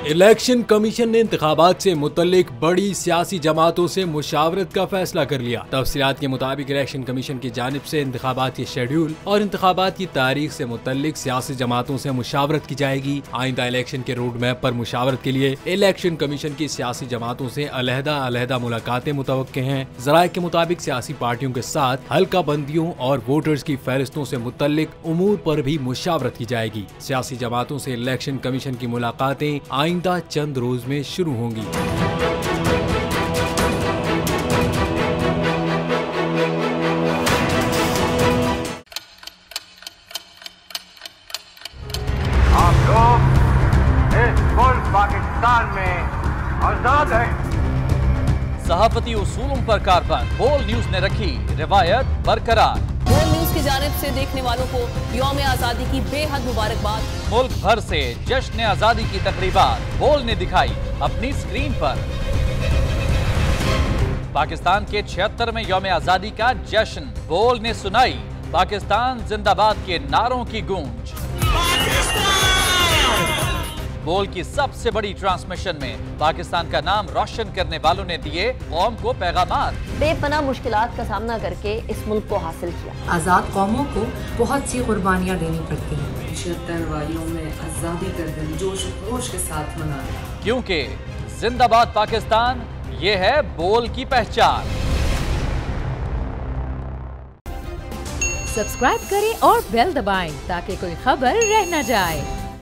Election commission ने इंतखाबात से मुतल्लिक बड़ी सियासी जमातों से मुशावरत का फैसला कर लिया। तफसीलात के मुताबिक इलेक्शन कमीशन की जानिब से इंतखाबात के शेड्यूल और इंतखाबात की तारीख से मुतल्लिक सियासी जमातों से मुशावरत की जाएगी। आइंदा इलेक्शन के रोड मैप पर मुशावरत के लिए इलेक्शन कमीशन की सियासी जमातों से अलहदा मुलाकातें मुतवक्के हैं। ज़राए के मुताबिक सियासी पार्टियों के साथ हल्का बंदियों और वोटर्स की फहरिस्तों से मुतल्लिक उमूर पर भी मुशावरत की जाएगी। सियासी जमातों से इलेक्शन कमीशन की मुलाकातें आइंदा चंद रोज में शुरू होंगी। आप लोग इस मुल्क पाकिस्तान में आजाद हैं। सहाफती उसूलों पर कारबंद बोल न्यूज ने रखी रिवायत बरकरार। बोल न्यूज की जानिब से देखने वालों को यौम आजादी की बेहद मुबारकबाद। मुल्क भर से जश्न आजादी की तकरीबात बोल ने दिखाई अपनी स्क्रीन पर। पाकिस्तान के 76वें यौम आजादी का जश्न बोल ने सुनाई पाकिस्तान जिंदाबाद के नारों की गूंज। बोल की सबसे बड़ी ट्रांसमिशन में पाकिस्तान का नाम रोशन करने वालों ने दिए कौम को पैगामात। बेपनाह मुश्किलात का सामना करके इस मुल्क को हासिल किया। आज़ाद कौमों को बहुत सी कुर्बानियाँ देनी पड़ती हैं। 76 वालियों में आज़ादी का दिन जोश खरोश के साथ मनाया, क्योंकि जिंदाबाद पाकिस्तान ये है बोल की पहचान। सब्सक्राइब करें और बेल दबाएं ताकि कोई खबर रह न जाए।